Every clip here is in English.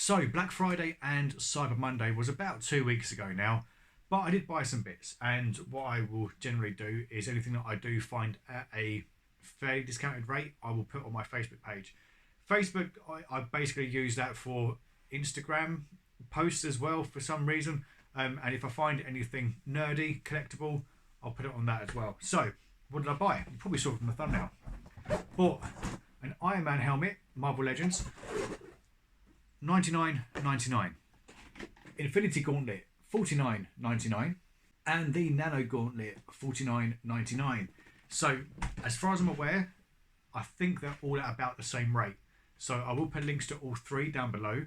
So Black Friday and Cyber Monday was about 2 weeks ago now, but I did buy some bits, and what I will generally do is anything that I do find at a fairly discounted rate, I will put on my Facebook page. Facebook, I basically use that for Instagram posts as well for some reason, and if I find anything nerdy, collectible, I'll put it on that as well. So, what did I buy? You probably saw it from the thumbnail. Bought an Iron Man helmet, Marvel Legends, 99.99. Infinity Gauntlet, 49.99, and the Nano Gauntlet, 49.99. So, as far as I'm aware, I think they're all at about the same rate. So I will put links to all three down below.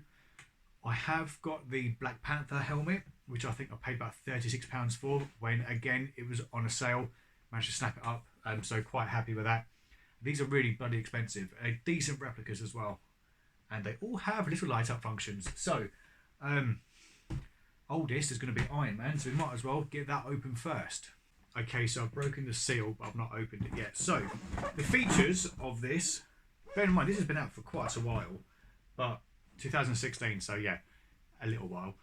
I have got the Black Panther helmet, which I think I paid about £36 for, when again it was on a sale. Managed to snap it up, so quite happy with that. These are really bloody expensive. Decent replicas as well. And they all have little light up functions. So, oldest is going to be Iron Man, so we might as well get that open first. Okay, so I've broken the seal, but I've not opened it yet. So, the features of this, bear in mind this has been out for quite a while, but 2016, so yeah, a little while.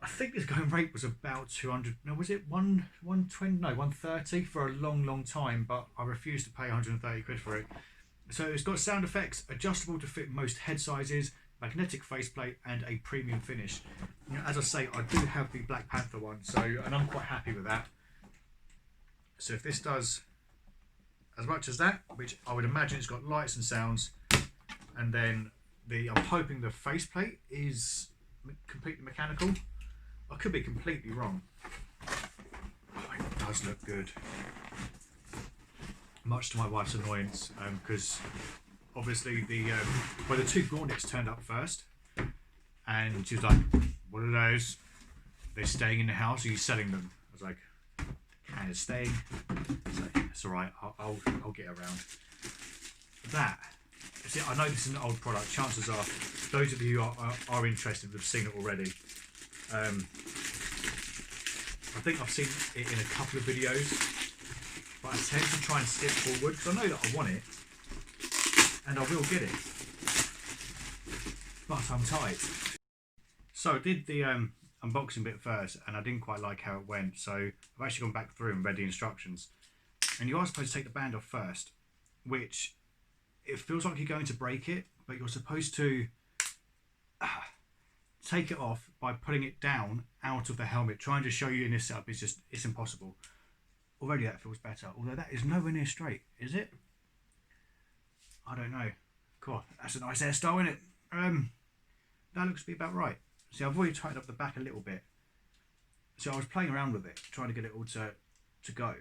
I think this going rate was about 200, no, was it 120, no, 130 for a long time, but I refused to pay 130 quid for it. So it's got sound effects, adjustable to fit most head sizes, magnetic faceplate, and a premium finish. You know, as I say, I do have the Black Panther one, so, and I'm quite happy with that. So if this does as much as that, which I would imagine it's got lights and sounds, and then I'm hoping the faceplate is completely mechanical. I could be completely wrong. Oh, it does look good. Much to my wife's annoyance, because obviously the two Gauntlets turned up first, and she was like, "What are those? They're staying in the house. Or are you selling them?" I was like, "And it's staying." So it's all right. I'll get around that. See, I know this is an old product. Chances are, those of you who are interested have seen it already. I think I've seen it in a couple of videos, but I tend to try and skip forward because I know that I want it, and I will get it, but I'm tight. So I did the unboxing bit first, and I didn't quite like how it went, so I've actually gone back through and read the instructions. And you are supposed to take the band off first, which it feels like you're going to break it, but you're supposed to take it off by putting it down out of the helmet. Trying to show you in this setup is just, it's impossible. Already that feels better, although that is nowhere near straight, is it? I don't know. Cool, that's a nice hairstyle, isn't it? That looks to be about right. See, I've already tightened up the back a little bit. So I was playing around with it, trying to get it all to go.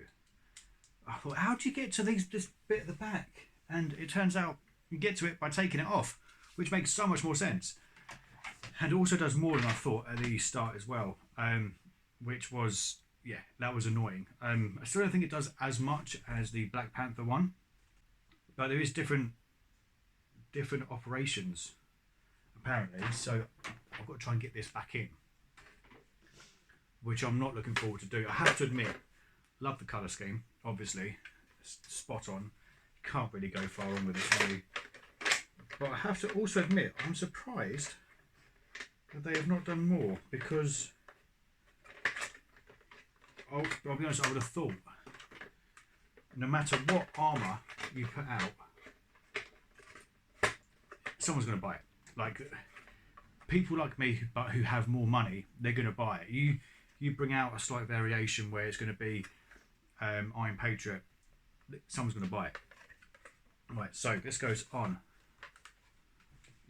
I thought, how do you get to this bit at the back? And it turns out you get to it by taking it off, which makes so much more sense. And also does more than I thought at the start as well, which was, yeah, that was annoying. I still don't think it does as much as the Black Panther one, but there is different operations apparently. So I've got to try and get this back in, which I'm not looking forward to do. I have to admit, love the colour scheme, obviously, it's spot on. Can't really go far wrong with it, really. But I have to also admit, I'm surprised that they have not done more, because I'll be honest, I would have thought no matter what armour you put out, someone's going to buy it. Like, people like me who have more money, they're going to buy it. You bring out a slight variation where it's going to be Iron Patriot, someone's going to buy it. Right, so this goes on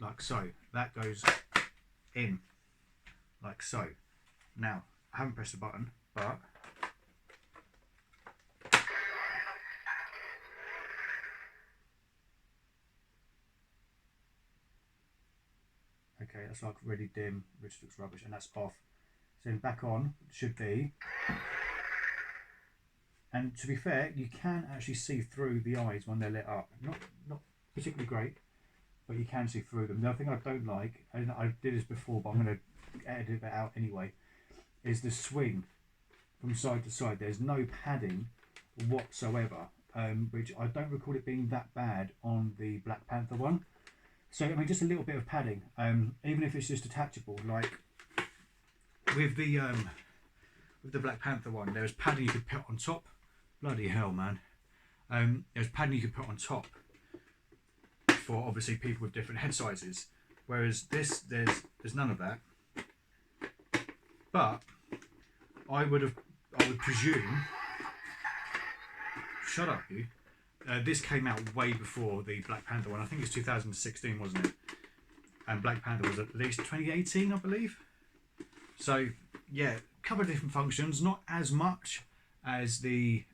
like so. That goes in like so. Now, I haven't pressed the button, but okay, that's like really dim, which looks rubbish, and that's off. So then back on should be, and to be fair, you can actually see through the eyes when they're lit up. Not particularly great, but you can see through them. The other thing I don't like, and I did this before, but I'm going to edit it out anyway, is the swing from side to side. There's no padding whatsoever, which I don't recall it being that bad on the Black Panther one. So I mean, just a little bit of padding, even if it's just detachable. Like with the Black Panther one, there was padding you could put on top. Bloody hell, man! There was padding you could put on top for obviously people with different head sizes. Whereas this, there's none of that. But I would presume. Shut up, you. This came out way before the Black Panther one. I think it's 2016, wasn't it? And Black Panther was at least 2018, I believe. So yeah, a couple of different functions, not as much as the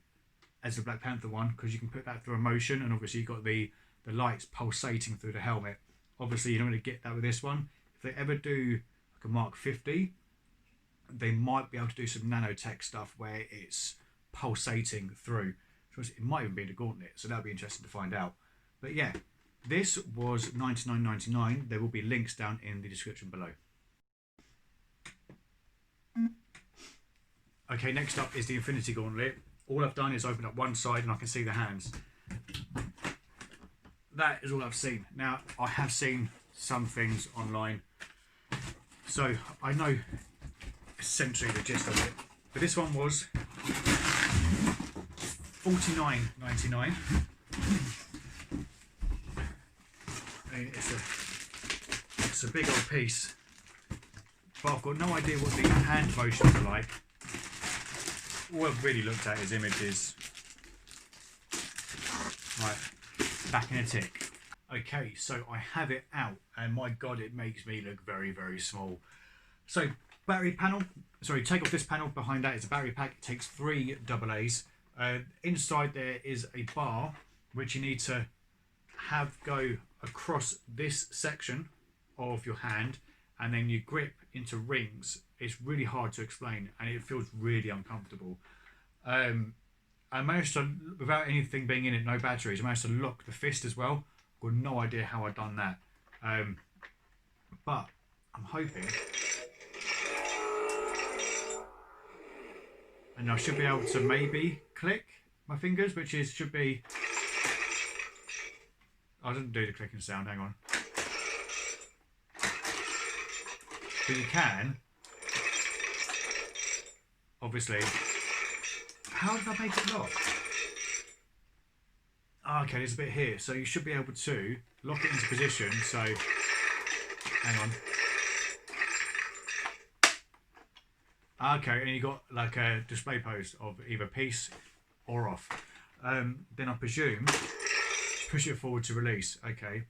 Black Panther one, because you can put that through a motion, and obviously you've got the lights pulsating through the helmet. Obviously you don't really get that with this one. If they ever do like a Mark 50, they might be able to do some nanotech stuff where it's pulsating through. It might even be the Gauntlet, so that'll be interesting to find out. But yeah, this was $99.99. There will be links down in the description below. Okay, next up is the Infinity Gauntlet. All I've done is open up one side and I can see the hands. That is all I've seen. Now, I have seen some things online, so I know essentially the gist of it. But this one was $49.99. I mean, it's a big old piece, but I've got no idea what the hand motions are like. All I've really looked at is images. Right, back in a tick. Okay, so I have it out, and my god, it makes me look very, very small. So, battery panel. Sorry, take off this panel. Behind that is a battery pack. It takes 3 AA's. Inside there is a bar which you need to have go across this section of your hand, and then you grip into rings. It's really hard to explain and it feels really uncomfortable. I managed to, without anything being in it, no batteries, I managed to lock the fist as well. I've got no idea how I've done that, but I'm hoping, and I should be able to maybe click my fingers, which is should be. I didn't do the clicking sound. Hang on, but you can. Obviously, how did I make it lock? Oh, okay, there's a bit here, so you should be able to lock it into position. So, hang on. Okay, and you got like a display pose of either peace or off. Then I presume push it forward to release. Okay,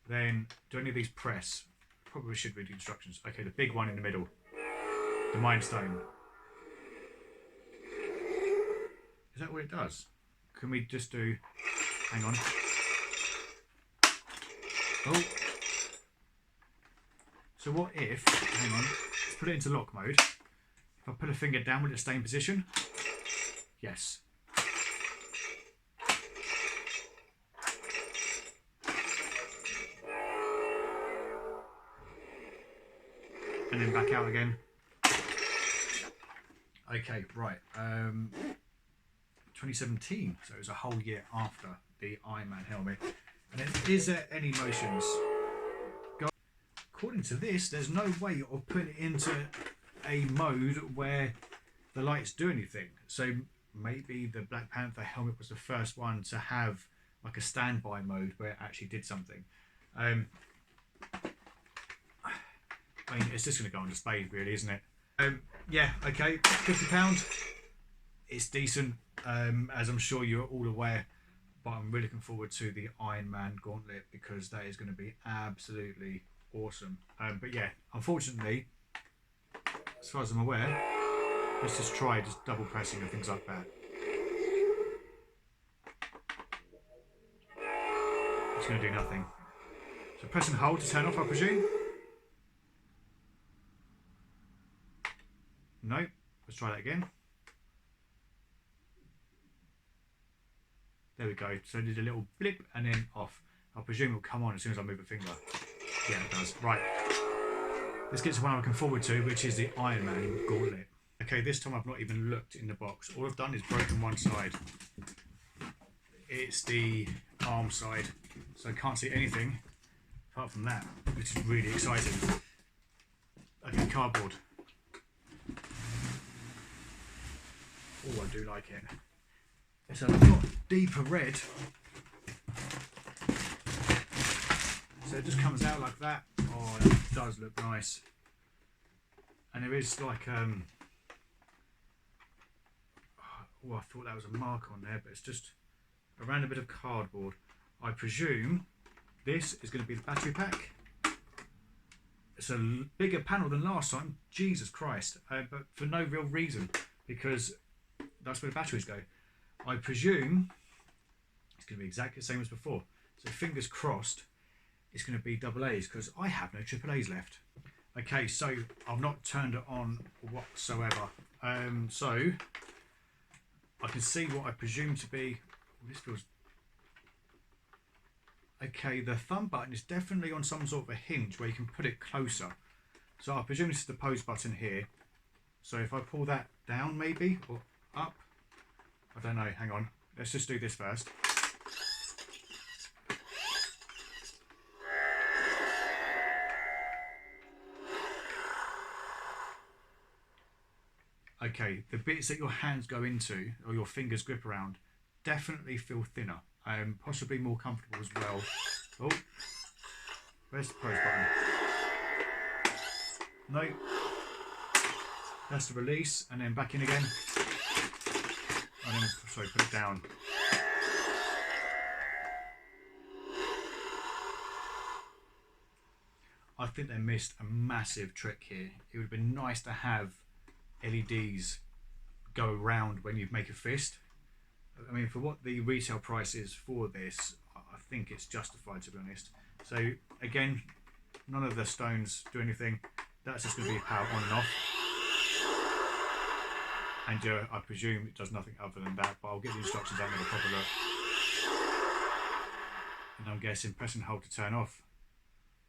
then do any of these press? Probably should read the instructions. Okay, the big one in the middle, the Mind Stone. Is that what it does? Can we just do? Hang on. Oh. So what if? Hang on. Let's put it into lock mode. If I put a finger down, will it stay in position? Yes. And then back out again. Okay, right. 2017, so it was a whole year after the Iron Man helmet. And then, is there any motions? According to this, there's no way of putting it into a mode where the lights do anything. So maybe the Black Panther helmet was the first one to have like a standby mode where it actually did something. I mean, it's just going to go on display, really, isn't it? Yeah, okay, £50. It's decent, as I'm sure you're all aware, but I'm really looking forward to the Iron Man Gauntlet because that is going to be absolutely awesome. But yeah, unfortunately, as far as I'm aware, let's just try just double pressing and things like that. It's going to do nothing. So press and hold to turn off, I presume. No, let's try that again. There we go. So it did a little blip and then off. I presume it'll come on as soon as I move a finger. Yeah, it does. Right. Let's get to one I'm looking forward to, which is the Iron Man Gauntlet. Okay, this time I've not even looked in the box. All I've done is broken one side. It's the arm side, so I can't see anything apart from that, which is really exciting. Okay, cardboard. Oh, I do like it. It's a lot deeper red. So it just comes out like that. Oh, it does look nice. And there is like, oh, I thought that was a mark on there, but it's just a random bit of cardboard. I presume this is going to be the battery pack. It's a bigger panel than last time, Jesus Christ, but for no real reason, because that's where the batteries go. I presume it's going to be exactly the same as before. So fingers crossed it's going to be AA's, because I have no AAA's left. Okay, so I've not turned it on whatsoever. So I can see what I presume to be. This feels okay. The thumb button is definitely on some sort of a hinge where you can put it closer. So I presume this is the pose button here. So if I pull that down maybe, or up, I don't know, hang on. Let's just do this first. Okay, the bits that your hands go into, or your fingers grip around, definitely feel thinner. Possibly more comfortable as well. Oh, where's the pose button? No, that's the release, and then back in again. And then, sorry, put it down. I think they missed a massive trick here. It would have been nice to have LEDs go around when you make a fist. I mean, for what the retail price is for this, I think it's justified, to be honest. So again, none of the stones do anything. That's just going to be power on and off. And I presume it does nothing other than that, but I'll get the instructions out and have a proper look. And I'm guessing press and hold to turn off.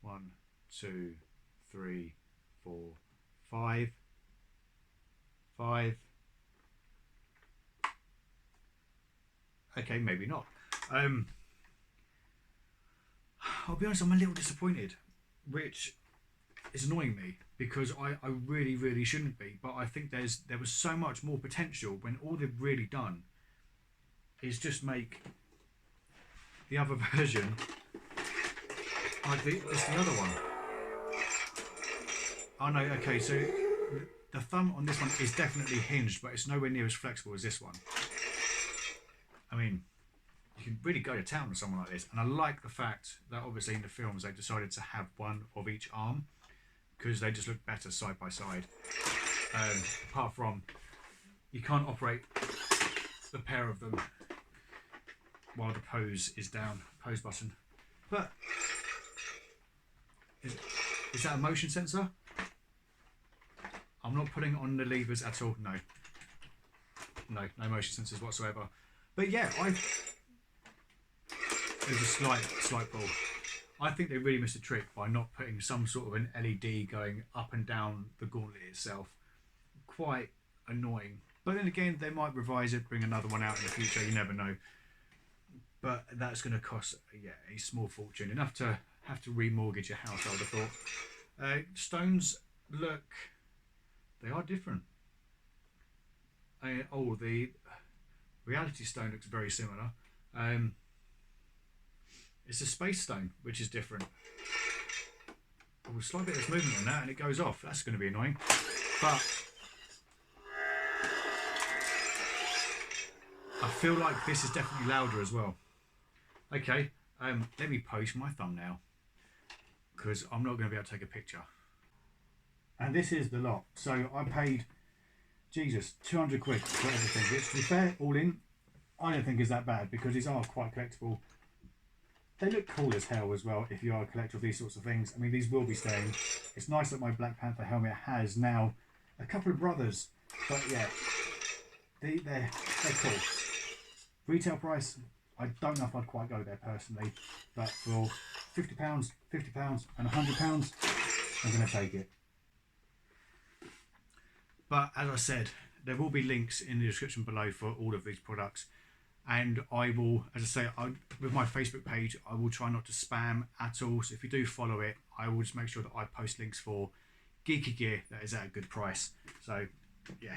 1, 2, 3, 4, 5. 5. Okay, maybe not. I'll be honest, I'm a little disappointed, which is annoying me, because I really, really shouldn't be. But I think there was so much more potential when all they've really done is just make the other version like it's the other one. Oh no, okay, so the thumb on this one is definitely hinged, but it's nowhere near as flexible as this one. I mean, you can really go to town with someone like this. And I like the fact that obviously in the films they decided to have one of each arm, because they just look better side by side. Apart from, you can't operate the pair of them while the pose is down, pose button. But, is that a motion sensor? I'm not putting on the levers at all, no. No motion sensors whatsoever. But yeah, there's a slight pull. I think they really missed a trick by not putting some sort of an LED going up and down the gauntlet itself. Quite annoying. But then again, they might revise it, bring another one out in the future, you never know. But that's going to cost a small fortune. Enough to have to remortgage your house, I would have thought. Stones look... They are different. The reality stone looks very similar. It's a space stone, which is different. Oh, a slight bit of movement on that and it goes off. That's going to be annoying. But I feel like this is definitely louder as well. Okay, let me post my thumbnail, because I'm not going to be able to take a picture. And this is the lot. So I paid, Jesus, 200 quid for everything, which, to be fair, all in, I don't think is that bad, because these are quite collectible. They look cool as hell as well if you are a collector of these sorts of things. I mean, these will be staying. It's nice that my Black Panther helmet has now a couple of brothers, but yeah, they're cool. Retail price, I don't know if I'd quite go there personally, but for £50, £50 and £100, I'm going to take it. But as I said, there will be links in the description below for all of these products. And I will, as I say, with my Facebook page, I will try not to spam at all. So if you do follow it, I will just make sure that I post links for geeky gear that is at a good price. So yeah,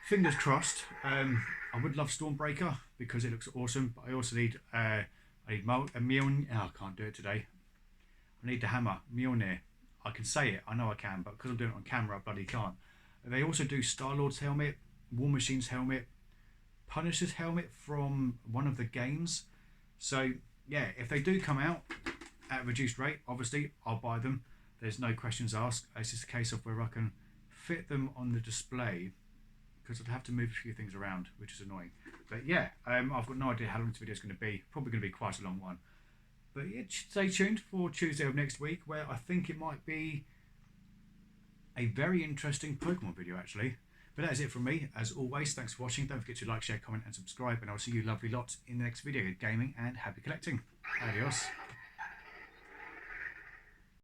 fingers crossed. I would love Stormbreaker because it looks awesome, but I also need a Mjolnir. Oh, I can't do it today. I need the hammer Mjolnir. I can say it, I know I can, but because I'm doing it on camera, I bloody can't. They also do Star-Lord's helmet, War Machine's helmet, Punisher's helmet from one of the games. So yeah, if they do come out at a reduced rate, obviously I'll buy them. There's no questions asked. It's just a case of where I can fit them on the display, because I'd have to move a few things around, which is annoying. But yeah, I've got no idea how long this video is going to be. Probably going to be quite a long one. But yeah, stay tuned for Tuesday of next week, where I think it might be a very interesting Pokemon video, actually. But that is it from me. As always, thanks for watching. Don't forget to like, share, comment, and subscribe. And I'll see you lovely lots in the next video. Good gaming and happy collecting. Adios.